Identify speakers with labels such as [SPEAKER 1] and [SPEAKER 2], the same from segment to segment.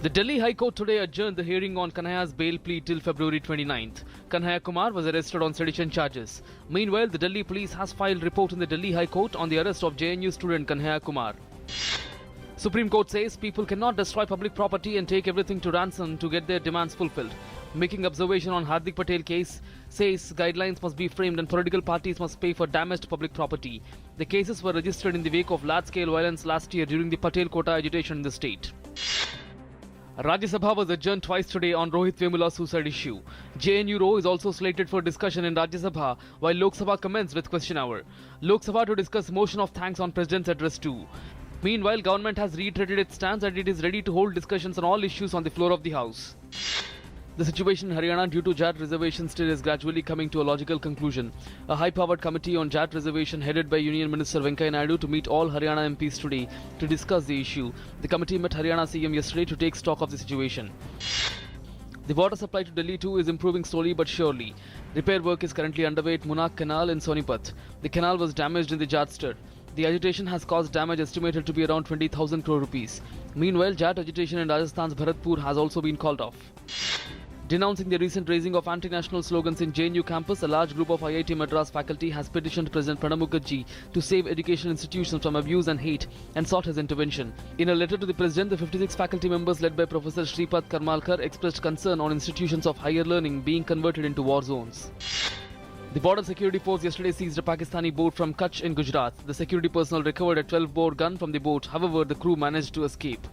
[SPEAKER 1] The Delhi High Court today adjourned the hearing on Kanhaiya's bail plea till February 29th. Kanhaiya Kumar was arrested on sedition charges. Meanwhile, the Delhi police has filed report in the Delhi High Court on the arrest of JNU student Kanhaiya Kumar. Supreme Court says people cannot destroy public property and take everything to ransom to get their demands fulfilled. Making observation on Hardik Patel case, says guidelines must be framed and political parties must pay for damaged public property. The cases were registered in the wake of large-scale violence last year during the Patel Kota agitation in the state. Rajya Sabha was adjourned twice today on Rohit Vemula's suicide issue. JNU Row is also slated for discussion in Rajya Sabha, while Lok Sabha commenced with question hour. Lok Sabha to discuss motion of thanks on President's address too. Meanwhile, government has reiterated its stance that it is ready to hold discussions on all issues on the floor of the House. The situation in Haryana due to Jat reservation still is gradually coming to a logical conclusion. A high-powered committee on Jat reservation headed by Union Minister Venkaiah Naidu to meet all Haryana MPs today to discuss the issue. The committee met Haryana CM yesterday to take stock of the situation. The water supply to Delhi too is improving slowly but surely. Repair work is currently underway at Munak Canal in Sonipat. The canal was damaged in the Jat stud. The agitation has caused damage estimated to be around 20,000 crore rupees. Meanwhile, Jat agitation in Rajasthan's Bharatpur has also been called off. Denouncing the recent raising of anti-national slogans in JNU campus, a large group of IIT Madras faculty has petitioned President Pranab Mukherjee to save education institutions from abuse and hate and sought his intervention. In a letter to the President, the 56 faculty members led by Professor Shripad Karmalkar expressed concern on institutions of higher learning being converted into war zones. The Border Security Force yesterday seized a Pakistani boat from Kutch in Gujarat. The security personnel recovered a 12-bore gun from the boat. However, the crew managed to escape.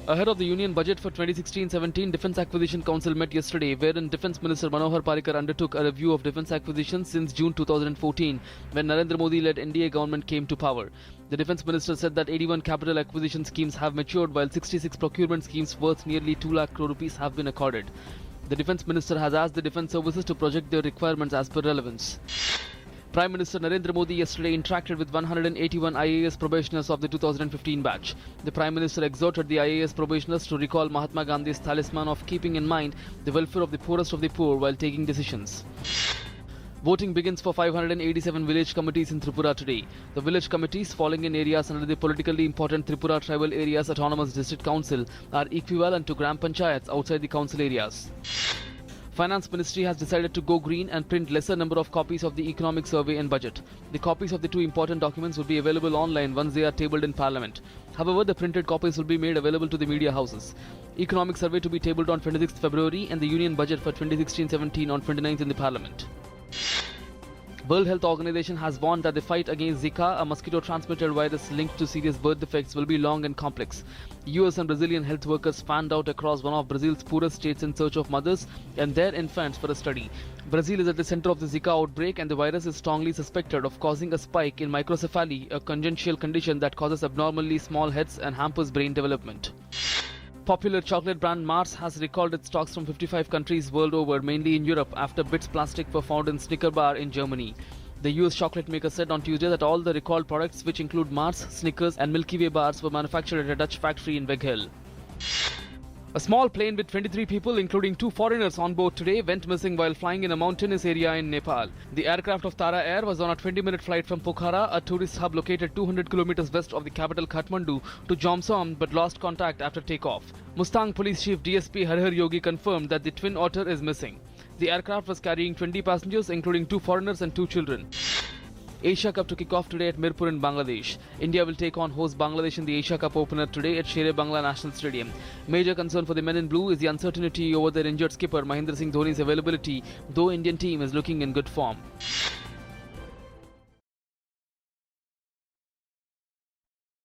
[SPEAKER 1] Ahead of the Union Budget for 2016-17, Defence Acquisition Council met yesterday, wherein Defence Minister Manohar Parrikar undertook a review of defence acquisitions since June 2014, when Narendra Modi-led NDA government came to power. The Defence Minister said that 81 capital acquisition schemes have matured, while 66 procurement schemes worth nearly 2 lakh crore rupees have been accorded. The Defence Minister has asked the defence services to project their requirements as per relevance. Prime Minister Narendra Modi yesterday interacted with 181 IAS probationers of the 2015 batch. The Prime Minister exhorted the IAS probationers to recall Mahatma Gandhi's talisman of keeping in mind the welfare of the poorest of the poor while taking decisions. Voting begins for 587 village committees in Tripura today. The village committees falling in areas under the politically important Tripura Tribal Areas Autonomous District Council are equivalent to Gram Panchayats outside the council areas. Finance Ministry has decided to go green and print lesser number of copies of the Economic Survey and Budget. The copies of the two important documents will be available online once they are tabled in Parliament. However, the printed copies will be made available to the media houses. Economic Survey to be tabled on 26th February and the Union Budget for 2016-17 on 29th in the Parliament. World Health Organization has warned that the fight against Zika, a mosquito-transmitted virus linked to serious birth defects, will be long and complex. US and Brazilian health workers fanned out across one of Brazil's poorest states in search of mothers and their infants for a study. Brazil is at the center of the Zika outbreak, and the virus is strongly suspected of causing a spike in microcephaly, a congenital condition that causes abnormally small heads and hampers brain development. Popular chocolate brand Mars has recalled its stocks from 55 countries world over, mainly in Europe, after bits plastic were found in Snicker bar in Germany. The US chocolate maker said on Tuesday that all the recalled products, which include Mars, Snickers and Milky Way bars, were manufactured at a Dutch factory in Weghel. A small plane with 23 people, including 2 foreigners on board today, went missing while flying in a mountainous area in Nepal. The aircraft of Tara Air was on a 20-minute flight from Pokhara, a tourist hub located 200 kilometers west of the capital Kathmandu, to Jomsom, but lost contact after takeoff. Mustang Police Chief DSP Harhar Yogi confirmed that the Twin Otter is missing. The aircraft was carrying 20 passengers, including 2 foreigners and 2 children. Asia Cup to kick off today at Mirpur in Bangladesh. India will take on host Bangladesh in the Asia Cup opener today at Shere-Bangla National Stadium. Major concern for the men in blue is the uncertainty over their injured skipper Mahendra Singh Dhoni's availability, though Indian team is looking in good form.